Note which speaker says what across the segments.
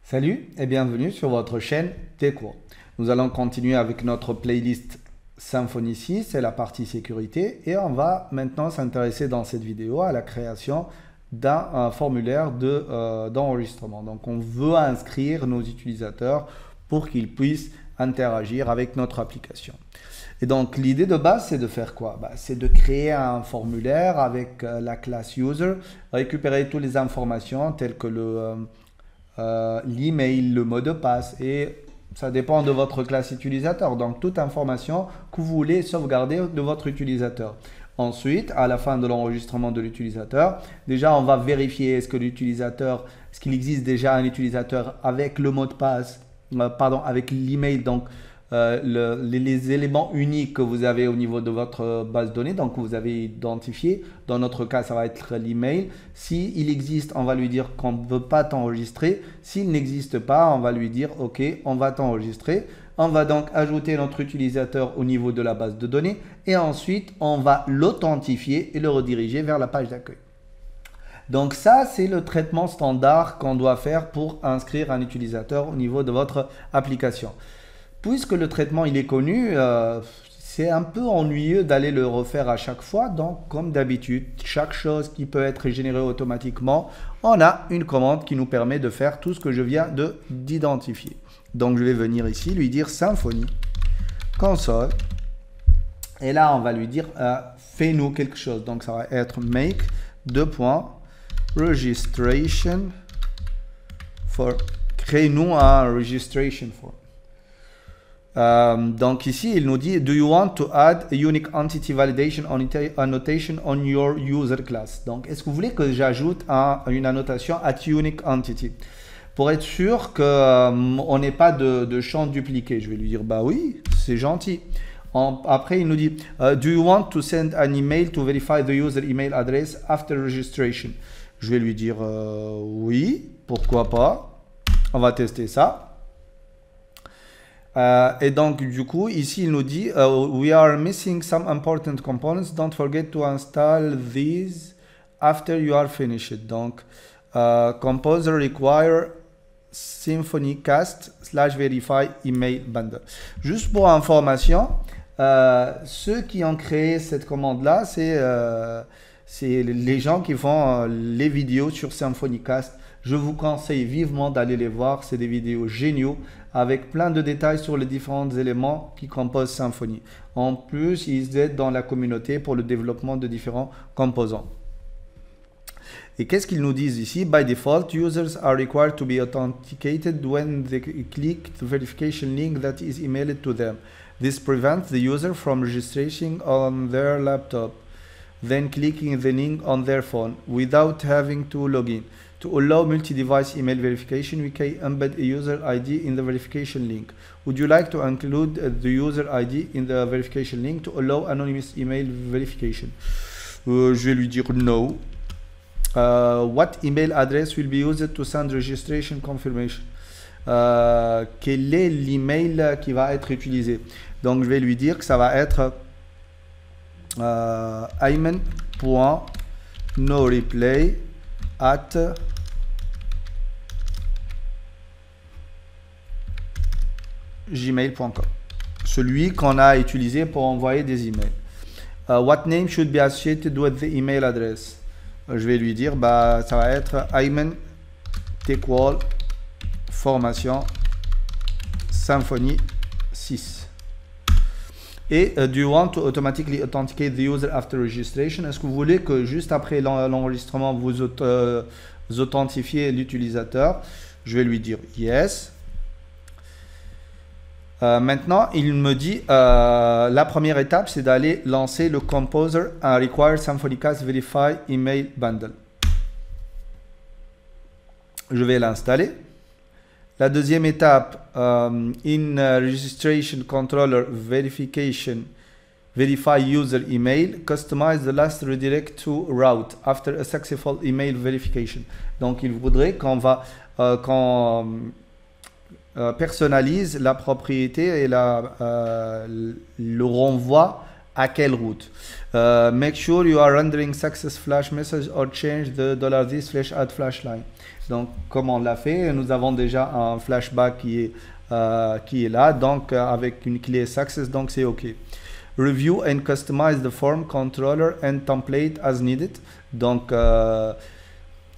Speaker 1: Salut et bienvenue sur votre chaîne TechWorld. Nous allons continuer avec notre playlist Symfony 6, c'est la partie sécurité, et on va maintenant s'intéresser dans cette vidéo à la création d'un formulaire d'enregistrement. Donc on veut inscrire nos utilisateurs pour qu'ils puissent interagir avec notre application. Et donc l'idée de base, c'est de faire quoi? C'est de créer un formulaire avec la classe user, récupérer toutes les informations telles que l'email, le mot de passe, et ça dépend de votre classe utilisateur. Donc toute information que vous voulez sauvegarder de votre utilisateur. Ensuite, à la fin de l'enregistrement de l'utilisateur, déjà on va vérifier est-ce qu'il existe déjà un utilisateur avec le mot de passe, avec l'email, donc les éléments uniques que vous avez au niveau de votre base de données, donc vous avez identifié. Dans notre cas, ça va être l'email. S'il existe, on va lui dire qu'on ne veut pas t'enregistrer. S'il n'existe pas, on va lui dire OK, on va t'enregistrer. On va donc ajouter notre utilisateur au niveau de la base de données et ensuite on va l'authentifier et le rediriger vers la page d'accueil. Donc ça, c'est le traitement standard qu'on doit faire pour inscrire un utilisateur au niveau de votre application. Puisque le traitement il est connu, c'est un peu ennuyeux d'aller le refaire à chaque fois. Donc comme d'habitude, chaque chose qui peut être générée automatiquement, on a une commande qui nous permet de faire tout ce que je viens d'identifier. Donc je vais venir ici, lui dire Symfony console. Et là, on va lui dire fais-nous quelque chose. Donc ça va être make registration for. Crée-nous un registration form. Donc ici, il nous dit, do you want to add a unique entity validation annotation on your user class? Donc, est-ce que vous voulez que j'ajoute une annotation at unique entity? Pour être sûr qu'on n'ait pas de champ dupliqué, je vais lui dire, bah oui, c'est gentil. Après, il nous dit, do you want to send an email to verify the user email address after registration? Je vais lui dire, oui, pourquoi pas. On va tester ça. Et donc, du coup, ici, il nous dit we are missing some important components. Don't forget to install these after you are finished. Donc, composer require Symfony cast /verify email bundle. Juste pour information, ceux qui ont créé cette commande-là, c'est les gens qui font les vidéos sur Symfony Cast. Je vous conseille vivement d'aller les voir. C'est des vidéos géniaux avec plein de détails sur les différents éléments qui composent Symfony. En plus, ils aident dans la communauté pour le développement de différents composants. Et qu'est-ce qu'ils nous disent ici? By default, users are required to be authenticated when they click the verification link that is emailed to them. This prevents the user from registering on their laptop, then clicking the link on their phone without having to log in. To allow multi-device email verification, we can embed a user ID in the verification link. Would you like to include the user ID in the verification link to allow anonymous email verification? Je vais lui dire no. What email address will be used to send registration confirmation? Quel est l'email qui va être utilisé? Donc je vais lui dire que ça va être ayman.noreplay at gmail.com, celui qu'on a utilisé pour envoyer des emails. What name should be associated with the email address? Je vais lui dire, ça va être Ayman TechWorld formation Symfony 6. Et do you want to automatically authenticate the user after registration? Est-ce que vous voulez que juste après l'enregistrement, vous authentifiez l'utilisateur? Je vais lui dire yes. Maintenant, il me dit la première étape, c'est d'aller lancer le Composer Require Symfony Cast Verify Email Bundle. Je vais l'installer. La deuxième étape, in Registration Controller Verification, Verify User Email, Customize the last redirect to route after a successful email verification. Donc, il voudrait qu'on personnalise la propriété et le renvoi À quelle route? Make sure you are rendering success flash message or change the $this flash add flash line. Donc, comme on l'a fait, nous avons déjà un flashback qui est là, donc avec une clé success, donc c'est OK. Review and customize the form controller and template as needed. Donc,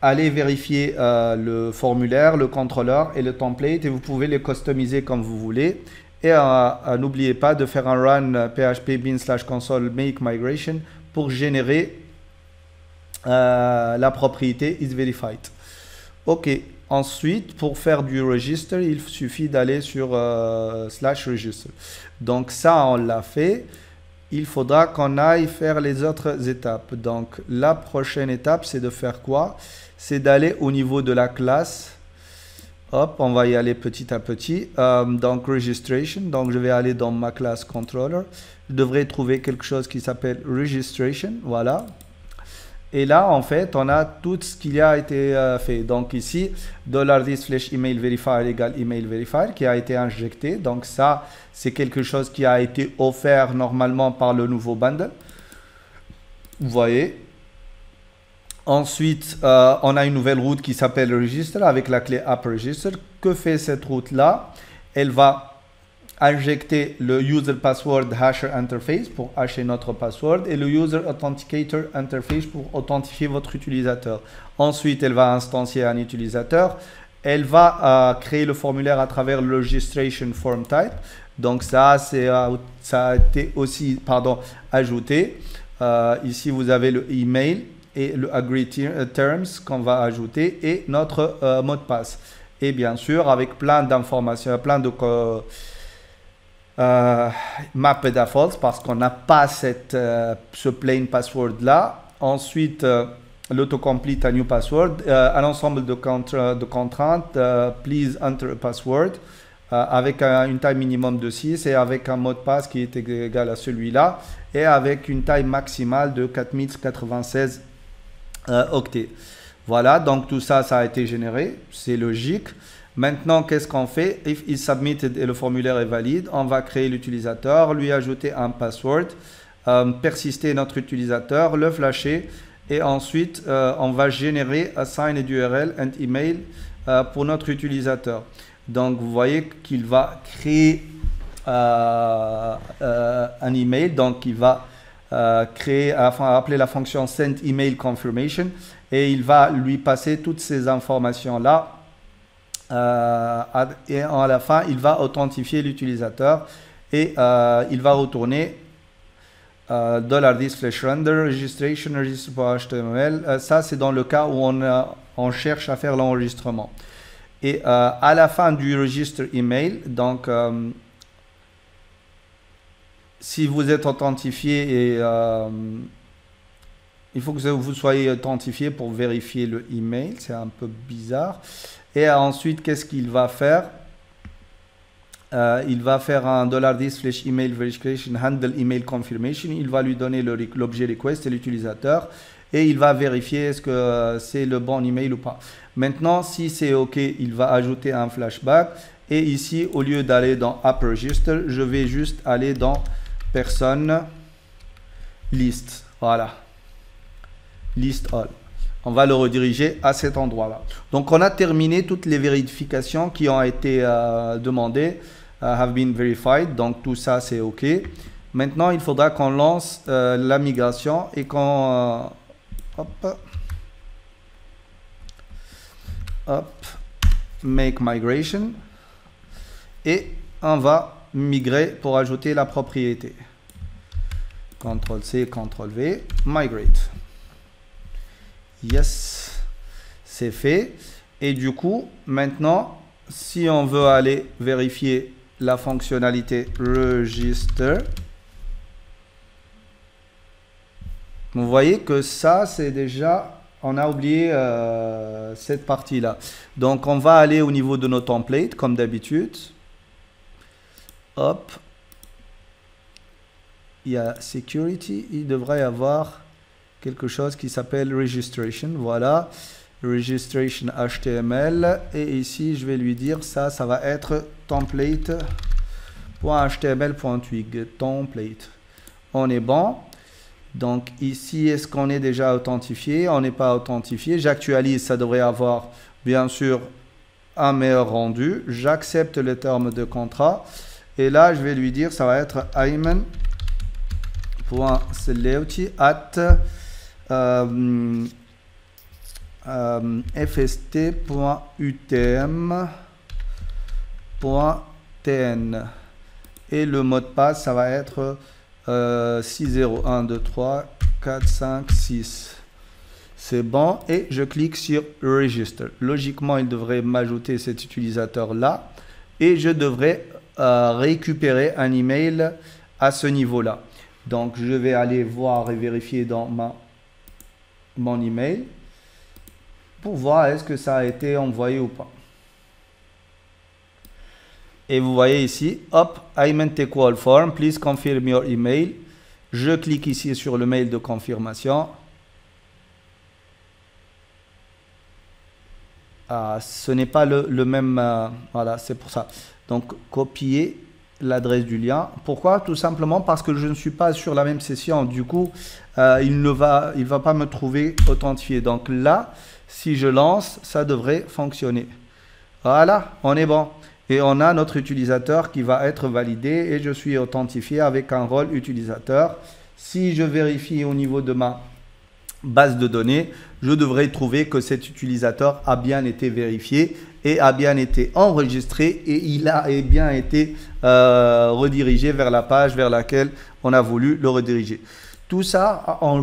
Speaker 1: allez vérifier le formulaire, le contrôleur et le template et vous pouvez les customiser comme vous voulez. Et n'oubliez pas de faire un run php bin/console make migration pour générer la propriété is verified. OK. Ensuite, pour faire du register, il suffit d'aller sur /register. Donc ça, on l'a fait. Il faudra qu'on aille faire les autres étapes. Donc la prochaine étape, c'est de faire quoi? C'est d'aller au niveau de la classe. Hop, on va y aller petit à petit. Donc registration. Donc je vais aller dans ma classe controller. Je devrais trouver quelque chose qui s'appelle registration. Voilà. Et là, en fait, on a tout ce qui a été fait. Donc ici, $this flash email verifier égale email verifier qui a été injecté. Donc ça, c'est quelque chose qui a été offert normalement par le nouveau bundle. Vous voyez. Ensuite, on a une nouvelle route qui s'appelle register avec la clé app register. Que fait cette route-là? Elle va injecter le user password hasher interface pour hasher notre password et le user authenticator interface pour authentifier votre utilisateur. Ensuite, elle va instancier un utilisateur. Elle va créer le formulaire à travers le registration form type. Donc ça a été aussi ajouté. Ici, vous avez le email et le agree terms qu'on va ajouter et notre mot de passe. Et bien sûr, avec plein d'informations, plein de map defaults parce qu'on n'a pas ce plain password là. Ensuite, l'autocomplete a new password, un ensemble de contraintes, please enter a password avec une taille minimum de 6 et avec un mot de passe qui est égal à celui-là et avec une taille maximale de 4096 octets. Voilà, donc tout ça, ça a été généré, c'est logique. Maintenant, qu'est-ce qu'on fait? If is submitted et le formulaire est valide, on va créer l'utilisateur, lui ajouter un password, persister notre utilisateur, le flasher et ensuite on va générer assigned URL and email pour notre utilisateur. Donc vous voyez qu'il va créer un email, donc il va appeler la fonction send email confirmation et il va lui passer toutes ces informations là. Et à la fin, il va authentifier l'utilisateur et il va retourner $this flash render registration register pour HTML. Ça, c'est dans le cas où on cherche à faire l'enregistrement. Et à la fin du register email, donc si vous êtes authentifié et il faut que vous soyez authentifié pour vérifier le email, c'est un peu bizarre. Et ensuite, qu'est-ce qu'il va faire? Il va faire un $this flash email verification handle email confirmation. Il va lui donner l'objet request et l'utilisateur et il va vérifier est-ce que c'est le bon email ou pas. Maintenant, si c'est OK, il va ajouter un flashback et ici, au lieu d'aller dans app register, je vais juste aller dans personne list. Voilà, list all. On va le rediriger à cet endroit-là. Donc, on a terminé toutes les vérifications qui ont été demandées, have been verified. Donc, tout ça, c'est OK. Maintenant, il faudra qu'on lance la migration et qu'on... make migration. Et on va migrer pour ajouter la propriété. CTRL-C, CTRL-V, migrate. Yes, c'est fait. Et du coup, maintenant, si on veut aller vérifier la fonctionnalité register, vous voyez que ça, c'est déjà, on a oublié cette partie-là. Donc, on va aller au niveau de nos templates, comme d'habitude. Hop. Il y a security, il devrait y avoir quelque chose qui s'appelle registration. Voilà, registration HTML. Et ici, je vais lui dire ça va être template.html.twig. Template. on est bon. Donc ici, est-ce qu'on est déjà authentifié? On n'est pas authentifié. J'actualise, ça devrait avoir bien sûr un meilleur rendu. J'accepte les termes de contrat. Et là, je vais lui dire, ça va être ayman.seleuti@fst.utm.tn. Et le mot de passe, ça va être 6012345 C'est bon. Et je clique sur Register. Logiquement, il devrait m'ajouter cet utilisateur-là. Et je devrais récupérer un email à ce niveau-là. Donc, je vais aller voir et vérifier dans mon email pour voir est-ce que ça a été envoyé ou pas. Et vous voyez ici, hop, Ayman Tequal Form, please confirm your email. Je clique ici sur le mail de confirmation. Ce n'est pas le même, voilà, c'est pour ça. Donc, copier l'adresse du lien. Pourquoi? Tout simplement parce que je ne suis pas sur la même session. Du coup, il va pas me trouver authentifié. Donc là, si je lance, ça devrait fonctionner. Voilà, on est bon. Et on a notre utilisateur qui va être validé et je suis authentifié avec un rôle utilisateur. Si je vérifie au niveau de ma base de données, je devrais trouver que cet utilisateur a bien été vérifié et a bien été enregistré et il a bien été redirigé vers la page vers laquelle on a voulu le rediriger. Tout ça en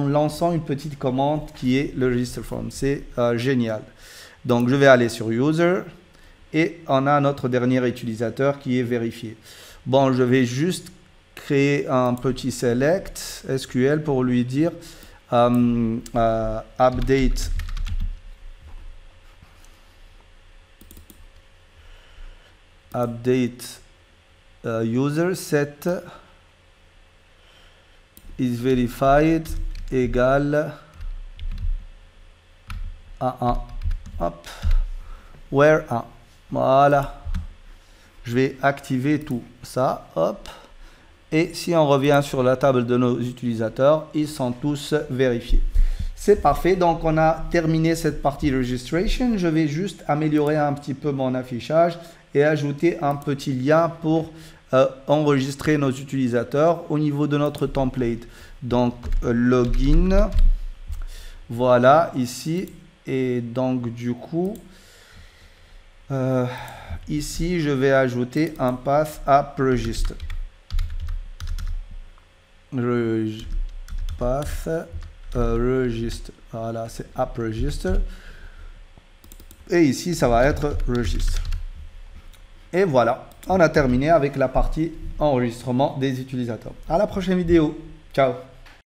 Speaker 1: lançant une petite commande qui est le register form. C'est génial. Donc je vais aller sur user et on a notre dernier utilisateur qui est vérifié. Bon, je vais juste créer un petit select SQL pour lui dire update user set is verified égale à 1. Hop, where 1. Voilà. Je vais activer tout ça. Hop. Et si on revient sur la table de nos utilisateurs, ils sont tous vérifiés. C'est parfait. Donc, on a terminé cette partie registration. Je vais juste améliorer un petit peu mon affichage et ajouter un petit lien pour enregistrer nos utilisateurs au niveau de notre template. Donc, login. Voilà, ici. Et donc, du coup, ici, je vais ajouter un path app register. Path register. Voilà, c'est app register. Et ici, ça va être register. Et voilà, on a terminé avec la partie enregistrement des utilisateurs. À la prochaine vidéo. Ciao.